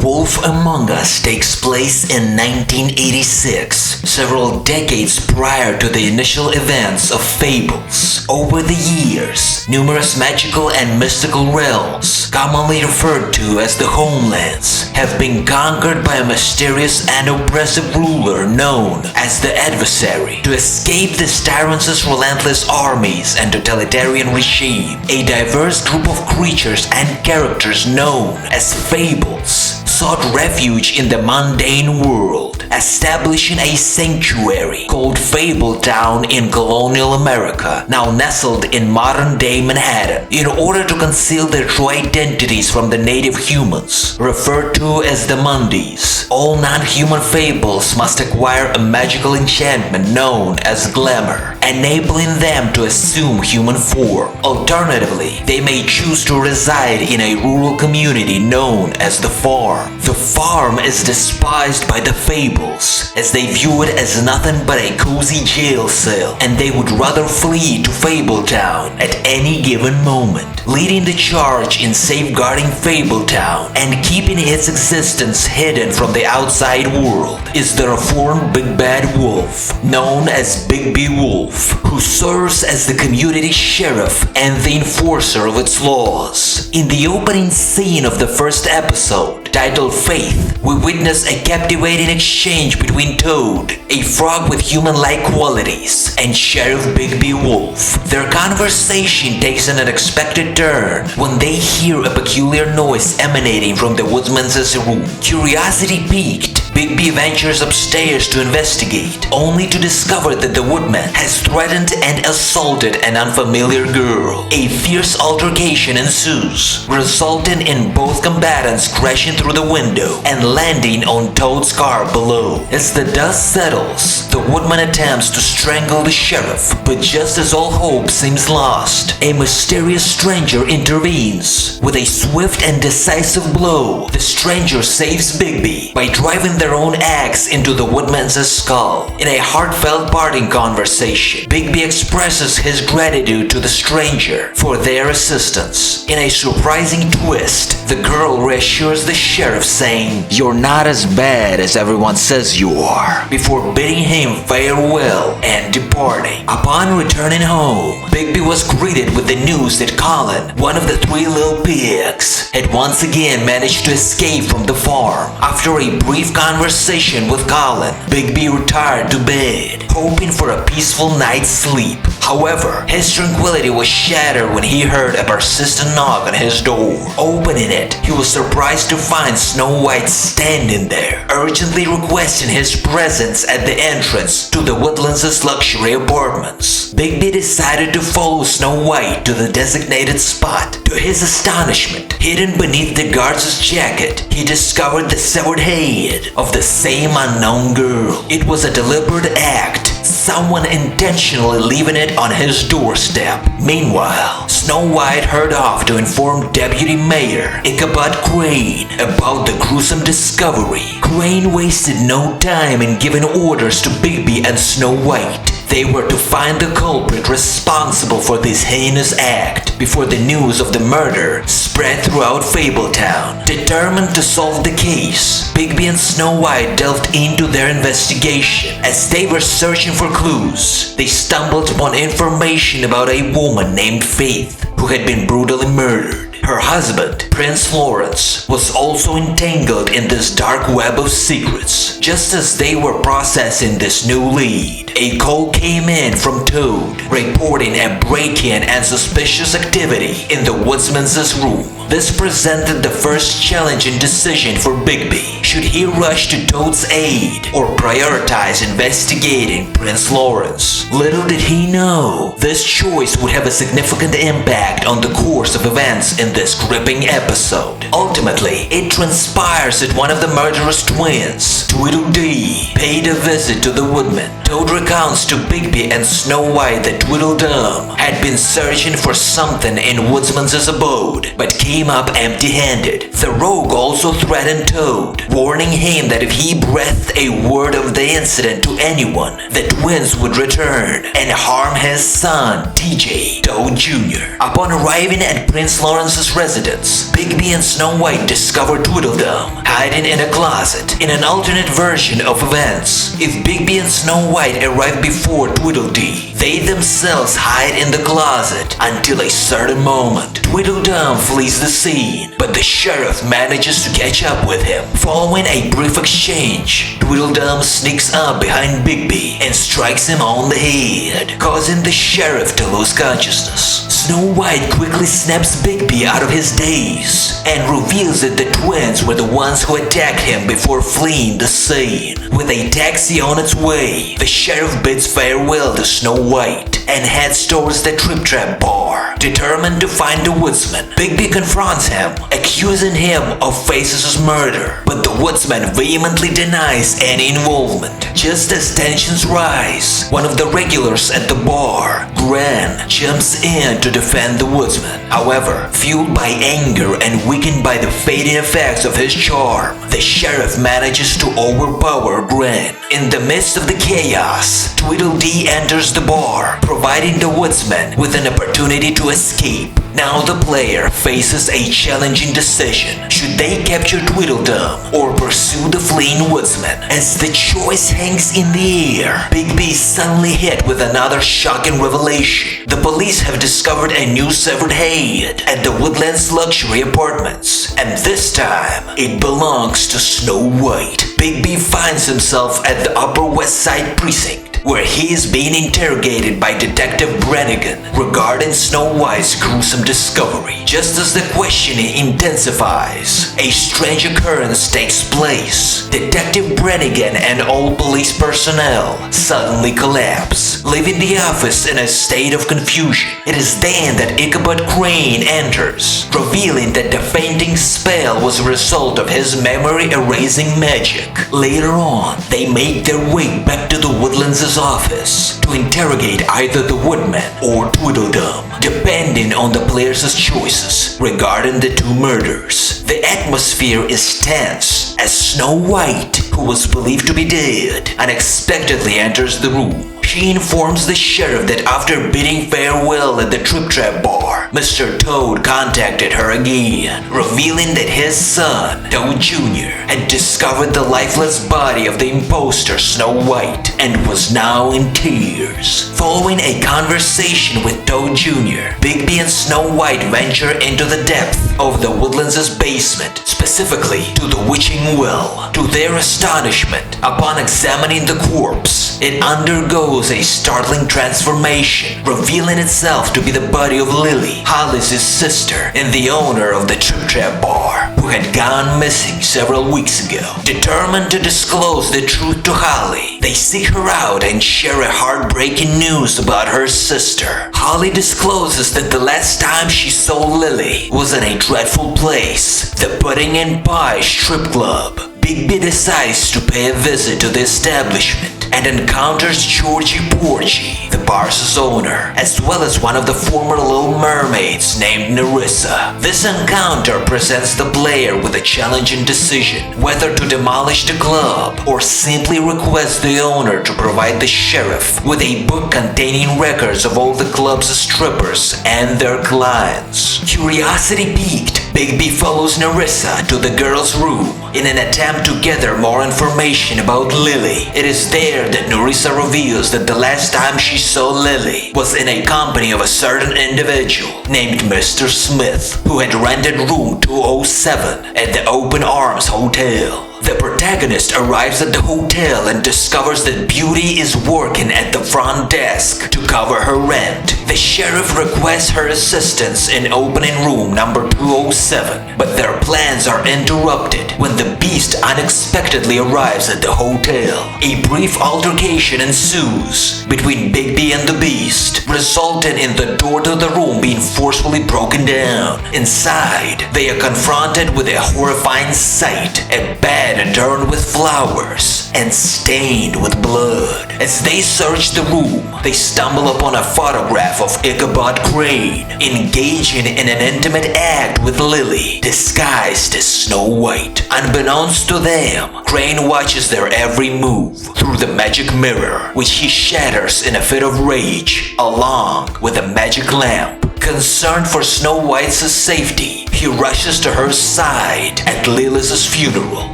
Werewolf Among Us takes place in 1986, several decades prior to the initial events of Fables. Over the years, numerous magical and mystical realms, commonly referred to as the Homelands, have been conquered by a mysterious and oppressive ruler known as the Adversary. To escape this tyrant's relentless armies and totalitarian regime, a diverse group of creatures and characters known as Fables sought refuge in the mundane world, establishing a sanctuary called Fabletown in colonial America, now nestled in modern-day Manhattan, in order to conceal their true identities from the native humans, referred to as the Mundies. All non-human Fables must acquire a magical enchantment known as Glamour, enabling them to assume human form. Alternatively, they may choose to reside in a rural community known as the Farm. The Farm is despised by the Fables, as they view it as nothing but a cozy jail cell, and they would rather flee to Fabletown at any given moment. Leading the charge in safeguarding Fabletown and keeping its existence hidden from the outside world is the reformed Big Bad Wolf, known as Bigby Wolf, who serves as the community sheriff and the enforcer of its laws. In the opening scene of the first episode, titled Faith, we witness a captivating exchange between Toad, a frog with human-like qualities, and Sheriff Bigby Wolf. Their conversation takes an unexpected turn when they hear a peculiar noise emanating from the woodsman's room. Curiosity piqued, Bigby ventures upstairs to investigate, only to discover that the woodman has threatened and assaulted an unfamiliar girl. A fierce altercation ensues, resulting in both combatants crashing through the window and landing on Toad's car below. As the dust settles, the woodman attempts to strangle the sheriff, but just as all hope seems lost, a mysterious stranger intervenes. With a swift and decisive blow, the stranger saves Bigby by driving their own axe into the woodman's skull. In a heartfelt parting conversation, Bigby expresses his gratitude to the stranger for their assistance. In a surprising twist, the girl reassures the sheriff, saying, "You're not as bad as everyone says you are," before bidding him farewell and departing. Upon returning home, Bigby was greeted with the news that Colin, one of the three little pigs, had once again managed to escape from the farm. After a brief conversation with Colin, Bigby retired to bed, hoping for a peaceful night's sleep. However, his tranquility was shattered when he heard a persistent knock on his door. Opening it, he was surprised to find Snow White standing there, urgently requesting his presence at the entrance to the Woodlands' luxury apartments. Bigby decided to follow Snow White to the designated spot. To his astonishment, hidden beneath the guard's jacket, he discovered the severed head of the same unknown girl. It was a deliberate act, someone intentionally leaving it on his doorstep. Meanwhile, Snow White hurried off to inform Deputy Mayor Ichabod Crane about the gruesome discovery. Crane wasted no time in giving orders to Bigby and Snow White. They were to find the culprit responsible for this heinous act before the news of the murder spread throughout Fabletown. Determined to solve the case, Bigby and Snow White delved into their investigation. As they were searching for clues, they stumbled upon information about a woman named Faith who had been brutally murdered. Her husband, Prince Lawrence, was also entangled in this dark web of secrets. Just as they were processing this new lead, a call came in from Toad, reporting a break-in and suspicious activity in the woodsman's room. This presented the first challenging decision for Bigby. Should he rush to Toad's aid or prioritize investigating Prince Lawrence? Little did he know, this choice would have a significant impact on the course of events in this gripping episode. Ultimately, it transpires that one of the murderous twins, Tweedledee, paid a visit to the woodman. Toad recounts to Bigby and Snow White that Tweedledum had been searching for something in Woodsman's abode, but came up empty-handed. The rogue also threatened Toad, warning him that if he breathed a word of the incident to anyone, the twins would return and harm his son, TJ, Toad Jr. Upon arriving at Prince Lawrence's Woodlands' residence, Bigby and Snow White discover Tweedledum hiding in a closet in an alternate version of events. If Bigby and Snow White arrive before Tweedledee, they themselves hide in the closet until a certain moment. Tweedledum flees the scene, but the sheriff manages to catch up with him. Following a brief exchange, Tweedledum sneaks up behind Bigby and strikes him on the head, causing the sheriff to lose consciousness. Snow White quickly snaps Bigby out of his daze and reveals that the twins were the ones who attacked him before fleeing the scene. With a taxi on its way, the sheriff bids farewell to Snow White and heads towards the Trip Trap bar. Determined to find the woodsman, Bigby confronts him, accusing him of Faces' murder, but the woodsman vehemently denies any involvement. Just as tensions rise, one of the regulars at the bar, Gran, jumps in to defend the woodsman. However, fueled by anger and weakened by the fading effects of his charm, the sheriff manages to overpower Gran. In the midst of the chaos, Tweedledee enters the bar, providing the woodsman with an opportunity to escape. Now the player faces a challenging decision. Should they capture Tweedledum or pursue the fleeing woodsman? As the choice hangs in the air, Bigby is suddenly hit with another shocking revelation. The police have discovered a new severed head at the Woodlands luxury apartments, and this time it belongs to Snow White. Bigby finds himself at the Upper West Side precinct, where he is being interrogated by Detective Brannigan regarding Snow White's gruesome discovery. Just as the questioning intensifies, a strange occurrence takes place. Detective Brannigan and all police personnel suddenly collapse, leaving the office in a state of confusion. It is then that Ichabod Crane enters, revealing that the fainting spell was a result of his memory-erasing magic. Later on, they make their way back to the Woodlands' office to interrogate either the Woodman or Tweedledum, depending on the player's choices regarding the two murders. The atmosphere is tense as Snow White, who was believed to be dead, unexpectedly enters the room. She informs the sheriff that after bidding farewell at the Trip Trap bar, Mr. Toad contacted her again, revealing that his son, Toad Jr., had discovered the lifeless body of the imposter Snow White and was now in tears. Following a conversation with Toad Jr., Bigby and Snow White venture into the depth of the Woodlands' basement, specifically to the Witching Well. To their astonishment, upon examining the corpse, it undergoes a startling transformation, revealing itself to be the body of Lily, Holly's sister and the owner of the Trip Trap bar, who had gone missing several weeks ago. Determined to disclose the truth to Holly, they seek her out and share a heartbreaking news about her sister. Holly discloses that the last time she saw Lily was in a dreadful place, the Pudding and Pie Strip Club. Bigby decides to pay a visit to the establishment and encounters Georgie Porgy, the bar's owner, as well as one of the former Little Mermaids named Nerissa. This encounter presents the player with a challenging decision, whether to demolish the club or simply request the owner to provide the sheriff with a book containing records of all the club's strippers and their clients. Curiosity piqued, Bigby follows Nerissa to the girl's room in an attempt to gather more information about Lily. It is there that Nerissa reveals that the last time she saw Lily was in a company of a certain individual named Mr. Smith, who had rented room 207 at the Open Arms Hotel. The protagonist arrives at the hotel and discovers that Beauty is working at the front desk to cover her rent. The sheriff requests her assistance in opening room number 207, but their plans are interrupted when the Beast unexpectedly arrives at the hotel. A brief altercation ensues between Bigby and the Beast, resulting in the door to the room being forcefully broken down. Inside, they are confronted with a horrifying sight, a bed adorned with flowers and stained with blood. As they search the room, they stumble upon a photograph of Ichabod Crane engaging in an intimate act with Lily, disguised as Snow White. Unbeknownst to them, Crane watches their every move through the magic mirror, which he shatters in a fit of rage, along with a magic lamp. Concerned for Snow White's safety, he rushes to her side at Lilith's funeral.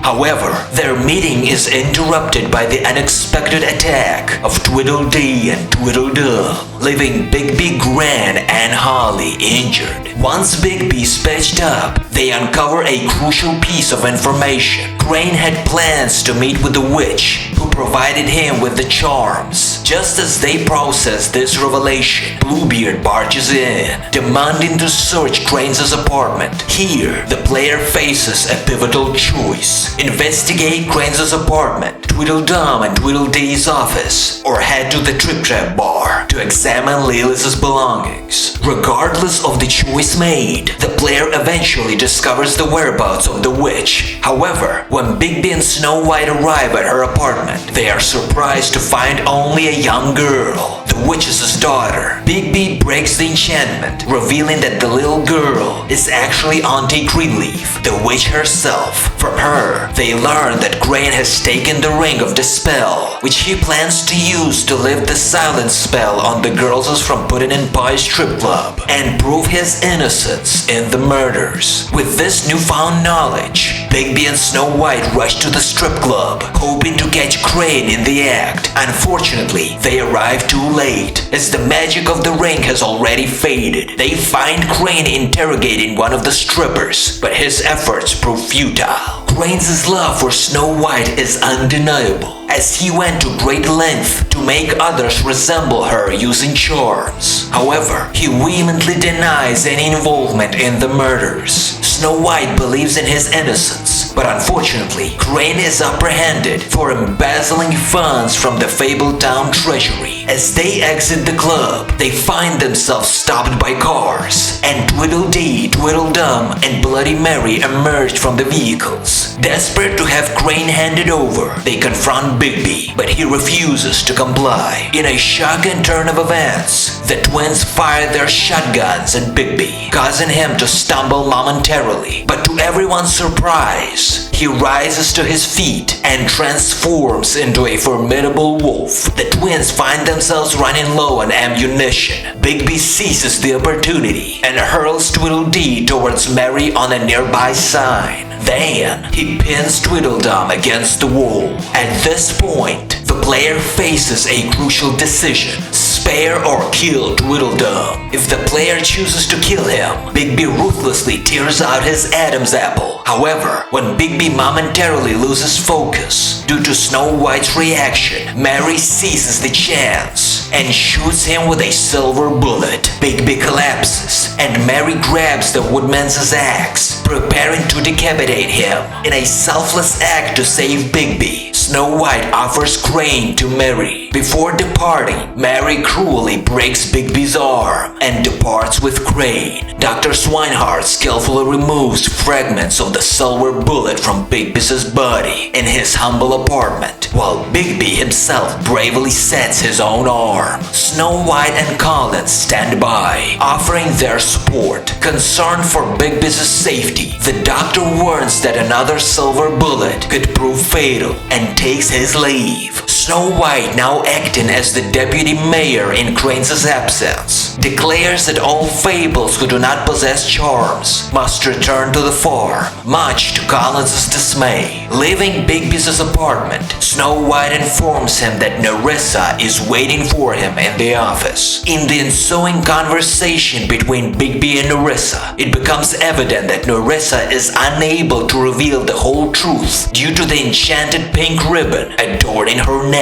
However, their meeting is interrupted by the unexpected attack of Tweedledee and Tweedledum, leaving Bigby, Gran, and Holly injured. Once Bigby's patched up, they uncover a crucial piece of information. Crane had plans to meet with the witch, who provided him with the charms. Just as they process this revelation, Bluebeard barges in, demanding to search Crane's apartment. Here, the player faces a pivotal choice: investigate Crane's apartment, Tweedledum and Tweedledee's office, or head to the Trip Trap bar to examine Lilith's belongings. Regardless of the choice made, the player eventually discovers the whereabouts of the witch. However, when Bigby and Snow White arrive at her apartment, they are surprised to find only a young girl, the witch's daughter. Bigby breaks the enchantment, revealing that the little girl is actually Auntie Greenleaf, the witch herself. From her, they learn that Crane has taken the Ring of Dispel, which he plans to use to lift the silence spell on the girls from Puddin' and Pie strip club and prove his innocence in the murders. With this newfound knowledge, Bigby and Snow White rush to the strip club, hoping to catch Crane in the act. Unfortunately, they arrive too late, as the magic of the ring has already faded. They find Crane interrogating one of the strippers, but his efforts prove futile. Crane's love for Snow White is undeniable, as he went to great length to make others resemble her using charms. However, he vehemently denies any involvement in the murders. Snow White believes in his innocence, but unfortunately, Crane is apprehended for embezzling funds from the fabled town treasury. As they exit the club, they find themselves stopped by cars, and Tweedledee, Tweedledum, and Bloody Mary emerged from the vehicles. Desperate to have Crane handed over, they confront Bigby, but he refuses to comply. In a shocking turn of events, the twins fire their shotguns at Bigby, causing him to stumble momentarily. But to everyone's surprise, he rises to his feet and transforms into a formidable wolf. The twins find themselves running low on ammunition. Bigby seizes the opportunity and hurls Tweedledee towards Mary on a nearby sign. Then, he pins Tweedledum against the wall. At this point, the player faces a crucial decision: spare or kill Tweedledum. If the player chooses to kill him, Bigby ruthlessly tears out his Adam's apple. However, when Bigby momentarily loses focus due to Snow White's reaction, Mary seizes the chance and shoots him with a silver bullet. Bigby collapses, and Mary grabs the woodman's axe, preparing to decapitate him. In a selfless act to save Bigby, Snow White offers Crane to Mary. Before departing, Mary cruelly breaks Bigby's arm and departs with Crane. Dr. Swinehart skillfully removes fragments of the silver bullet from Bigby's body in his humble apartment, while Bigby himself bravely sets his own arm. Snow White and Colin stand by, offering their support. Concerned for Bigby's safety, the doctor warns that another silver bullet could prove fatal and takes his leave. Snow White, now acting as the deputy mayor in Crane's absence, declares that all fables who do not possess charms must return to the farm, much to Colin's dismay. Leaving Bigby's apartment, Snow White informs him that Nerissa is waiting for him in the office. In the ensuing conversation between Bigby and Nerissa, it becomes evident that Nerissa is unable to reveal the whole truth due to the enchanted pink ribbon adorning her neck.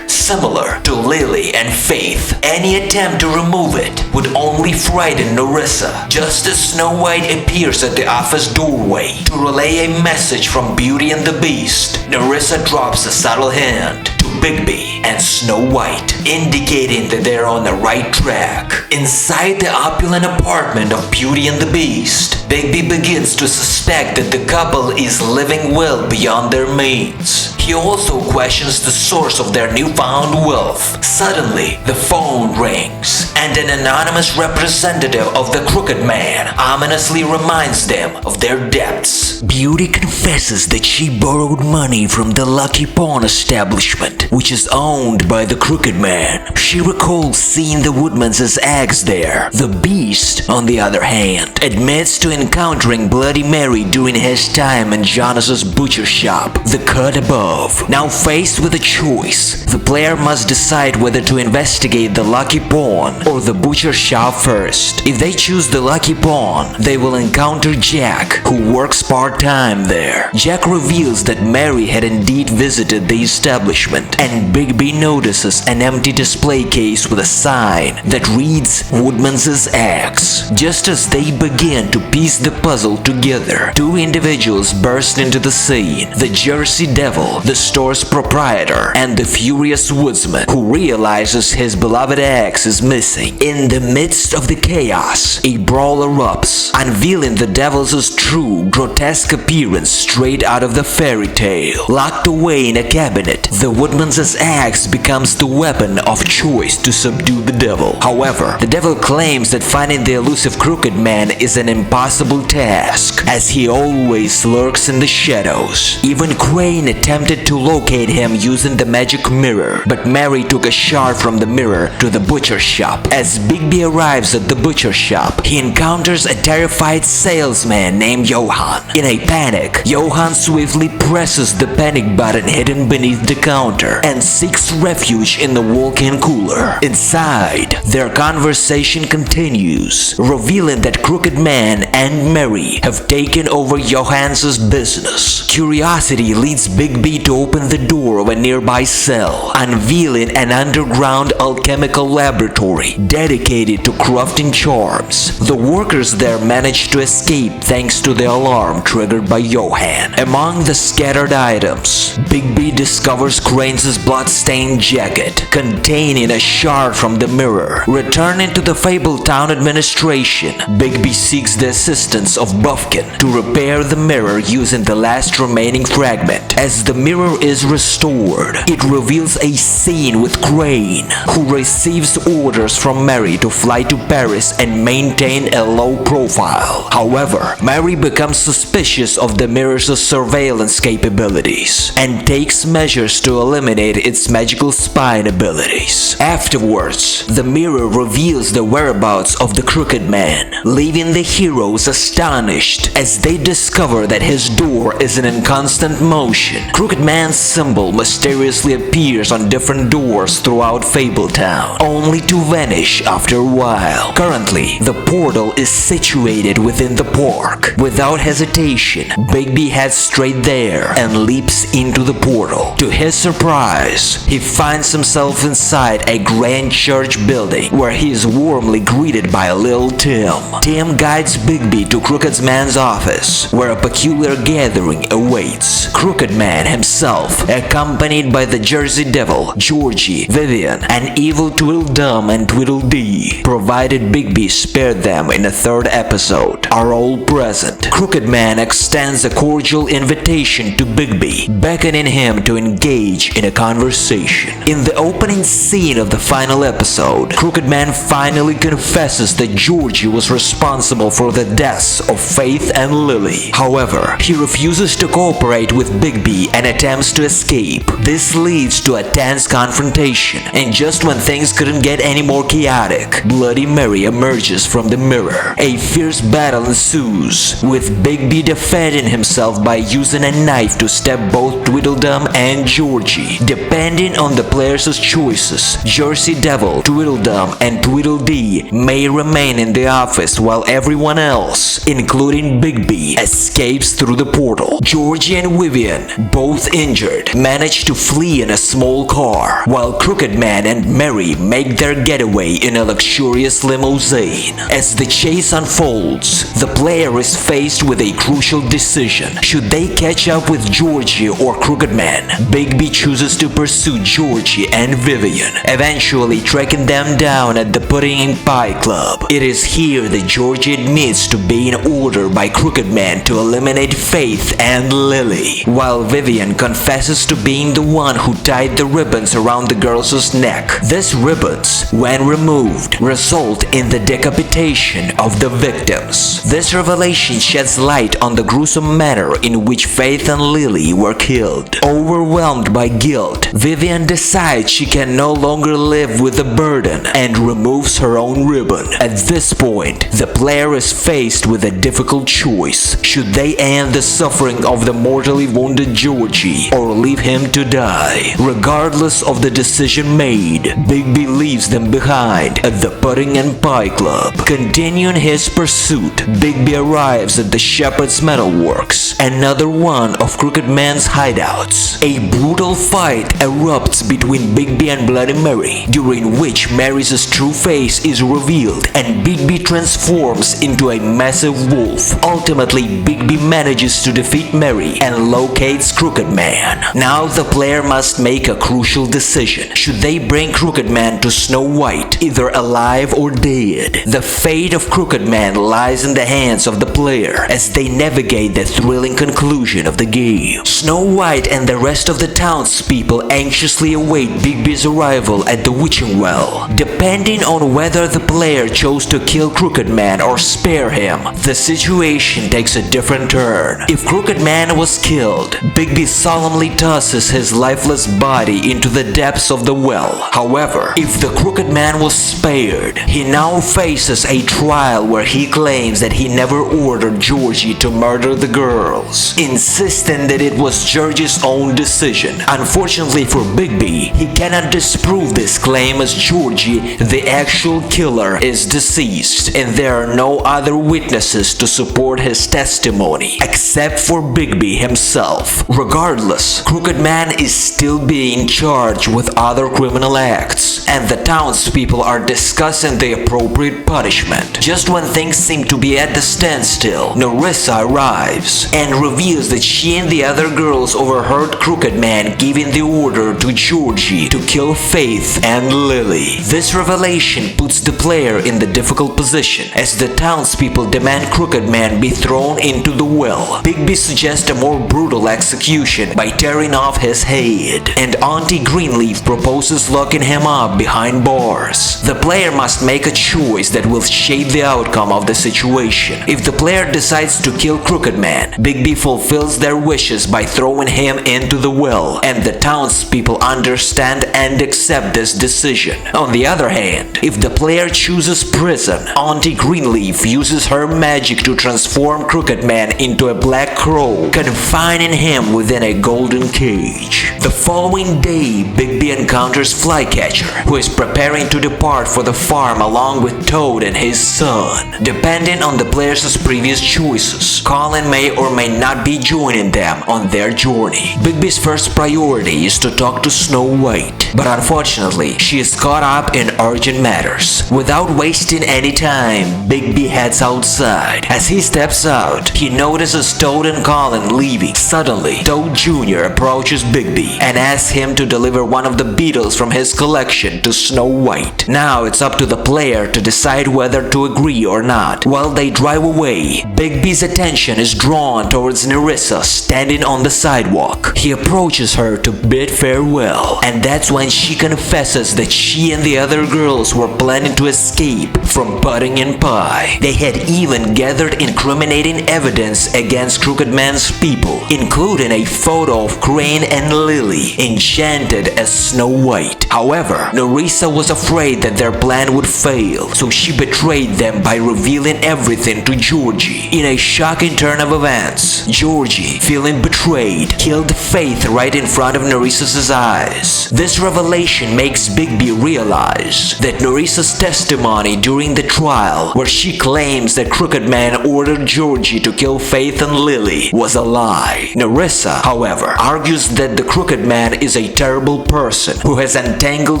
Similar to Lily and Faith, any attempt to remove it would only frighten Nerissa. Just as Snow White appears at the office doorway to relay a message from Beauty and the Beast, Nerissa drops a subtle hint to Bigby and Snow White, indicating that they're on the right track. Inside the opulent apartment of Beauty and the Beast, Bigby begins to suspect that the couple is living well beyond their means. He also questions the source of their newfound wealth. Suddenly, the phone rings, and an anonymous representative of the Crooked Man ominously reminds them of their debts. Beauty confesses that she borrowed money from the Lucky Pawn establishment, which is owned by the Crooked Man. She recalls seeing the Woodmans' eggs there. The Beast, on the other hand, admits to encountering Bloody Mary during his time in Jonas's butcher shop. The cut above. Now faced with a choice, the player must decide whether to investigate the Lucky Pawn or the butcher shop first. If they choose the Lucky Pawn, they will encounter Jack, who works part-time there. Jack reveals that Mary had indeed visited the establishment, and Bigby notices an empty display case with a sign that reads Woodman's eggs. Just as they begin to piece the puzzle together, two individuals burst into the scene: the Jersey Devil, the store's proprietor, and the furious woodsman, who realizes his beloved ex is missing. In the midst of the chaos, a brawl erupts, unveiling the Devil's true, grotesque appearance straight out of the fairy tale. Locked away in a cabinet, the Woodman's axe becomes the weapon of choice to subdue the devil. However, the devil claims that finding the elusive Crooked Man is an impossible task, as he always lurks in the shadows. Even Crane attempted to locate him using the magic mirror, but Mary took a shard from the mirror to the butcher shop. As Bigby arrives at the butcher shop, he encounters a terrified salesman named Johann. In a panic, Johann swiftly presses the panic button hidden beneath the counter and seeks refuge in the walk-in cooler. Inside, their conversation continues, revealing that Crooked Man and Mary have taken over Johann's business. Curiosity leads Bigby to open the door of a nearby cell, unveiling an underground alchemical laboratory dedicated to crafting charms. The workers there manage to escape thanks to the alarm triggered by Johann. Among the scattered items, Bigby discovers Crane's blood-stained jacket containing a shard from the mirror. Returning to the Fabletown administration, Bigby seeks the assistance of Buffkin to repair the mirror using the last remaining fragment. As the mirror is restored, it reveals a scene with Crane, who receives orders from Mary to fly to Paris and maintain a low profile. However, Mary becomes suspicious of the mirror's surveillance capabilities and takes measures to eliminate its magical spying abilities. Afterwards, the mirror reveals the whereabouts of the Crooked Man, leaving the heroes astonished as they discover that his door is in constant motion. Crooked Man's symbol mysteriously appears on different doors throughout Fabletown, only to vanish after a while. Currently, the portal is situated within the park. Without hesitation, Bigby heads straight there and leaps into the portal. To his surprise, he finds himself inside a grand church building where he is warmly greeted by Lil Tim. Tim guides Bigby to Crooked Man's office, where a peculiar gathering awaits. Crooked Man himself, accompanied by the Jersey Devil, Georgie, Vivian, and evil Tweedledum and Tweedledee, provided Bigby spared them in the third episode, are all present. Crooked Man extends a cordial invitation to Bigby, beckoning him to engage in a conversation. In the opening scene of the final episode, Crooked Man finally confesses that Georgie was responsible for the deaths of Faith and Lily. However, he refuses to cooperate with Bigby and attempts to escape. This leads to a tense confrontation, and just when things couldn't get any more chaotic, Bloody Mary emerges from the mirror. A fierce battle ensues, with Bigby defending himself by using a knife to stab both Tweedledum and Georgie. Depending on the player's choices, Jersey Devil, Tweedledum, and Tweedledee may remain in the office while everyone else, including Bigby, escapes through the portal. Georgie and Vivian, both injured, manage to flee in a small car, while Crooked Man and Mary make their getaway in a luxurious limousine. As the chase unfolds, the player is faced with a crucial decision. Should they catch up with Georgie or Crooked Man? Bigby chooses to pursue Georgie and Vivian, eventually tracking them down at the Pudding and Pie Club. It is here that Georgie admits to being ordered by Crooked Man to eliminate Faith and Lily. Lily, while Vivian confesses to being the one who tied the ribbons around the girl's neck. These ribbons, when removed, result in the decapitation of the victims. This revelation sheds light on the gruesome manner in which Faith and Lily were killed. Overwhelmed by guilt, Vivian decides she can no longer live with the burden and removes her own ribbon. At this point, the player is faced with a difficult choice. Should they end the suffering of the mortally wounded Georgie or leave him to die? Regardless of the decision made, Bigby leaves them behind at the Pudding and Pie Club. Continuing his pursuit, Bigby arrives at the Shepherd's Metalworks, another one of Crooked Man's hideouts. A brutal fight erupts between Bigby and Bloody Mary, during which Mary's true face is revealed and Bigby transforms into a massive wolf. Ultimately, Bigby manages to defeat Mary and locates Crooked Man. Now the player must make a crucial decision. Should they bring Crooked Man to Snow White, either alive or dead? The fate of Crooked Man lies in the hands of the player as they navigate the thrilling conclusion of the game. Snow White and the rest of the townspeople anxiously await Bigby's arrival at the Witching Well. Depending on whether the player chose to kill Crooked Man or spare him, the situation takes a different turn. If Crooked Man was killed, Bigby solemnly tosses his lifeless body into the depths of the well. However, if the Crooked Man was spared, he now faces a trial where he claims that he never ordered Georgie to murder the girls, insisting that it was Georgie's own decision. Unfortunately for Bigby, he cannot disprove this claim as Georgie, the actual killer, is deceased, and there are no other witnesses to support his testimony except for Bigby himself. Regardless, Crooked Man is still being charged with other criminal acts, and the townspeople are discussing the appropriate punishment. Just when things seem to be at the standstill, Nerissa arrives and reveals that she and the other girls overheard Crooked Man giving the order to Georgie to kill Faith and Lily. This revelation puts the player in the difficult position as the townspeople demand Crooked Man be thrown into the well. Bigby suggests a more brutal execution by tearing off his head, and Auntie Greenleaf proposes locking him up behind bars. The player must make a choice that will shape the outcome of the situation. If the player decides to kill Crooked Man, Bigby fulfills their wishes by throwing him into the well, and the townspeople understand and accept this decision. On the other hand, if the player chooses prison, Auntie Greenleaf uses her magic to transform Crooked Man into a black crow, confining him within a golden cage. The following day, Bigby encounters Flycatcher, who is preparing to depart for the farm along with Toad and his son. Depending on the player's previous choices, Colin may or may not be joining them on their journey. Bigby's first priority is to talk to Snow White, but unfortunately, she is caught up in urgent matters. Without wasting any time, Bigby heads outside. As he steps out, he notices Toad and Colin leaving. Suddenly, Toad Jr. approaches Bigby and asks him to deliver one of the beetles from his collection to Snow White. Now it's up to the player to decide whether to agree or not. While they drive away, Bigby's attention is drawn towards Nerissa standing on the sidewalk. He approaches her to bid farewell, and that's when she confesses that she and the other girls were planning to escape from Pudding and Pie. They had even gathered incriminating evidence against Crooked Man's people, including a photo of Crane and Lily, enchanted as Snow White. However, Nerissa was afraid that their plan would fail, so she betrayed them by revealing everything to Georgie. In a shocking turn of events, Georgie, feeling betrayed, killed Faith right in front of Nerissa's eyes. This revelation makes Bigby realize that Nerissa's testimony during the trial, where she claims that Crooked Man ordered Georgie to kill Faith and Lily, was a lie. Nerissa, however, argues that the Crooked Man is a terrible person who has entangled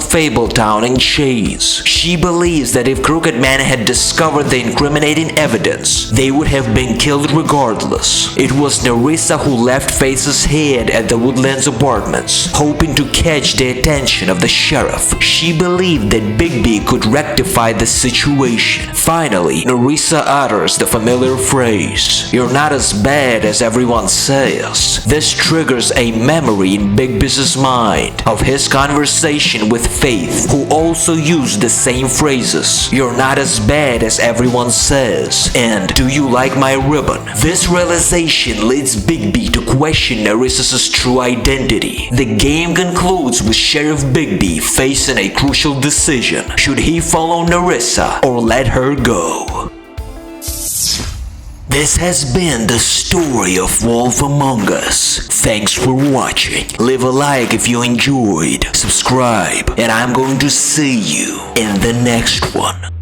Fabletown in chains. She believes that if Crooked Man had discovered the incriminating evidence, they would have been killed regardless. It was Nerissa who left Faith's head at the Woodlands Apartments, hoping to catch the attention attention of the sheriff. She believed that Bigby could rectify the situation. Finally, Nerissa utters the familiar phrase, "You're not as bad as everyone says." This triggers a memory in Bigby's mind of his conversation with Faith, who also used the same phrases, "You're not as bad as everyone says," and "Do you like my ribbon?" This realization leads Bigby to question Nerissa's true identity. The game concludes with Sheriff Bigby facing a crucial decision. Should he follow Nerissa or let her go? This has been the story of Wolf Among Us. Thanks for watching. Leave a like if you enjoyed, subscribe, and I'm going to see you in the next one.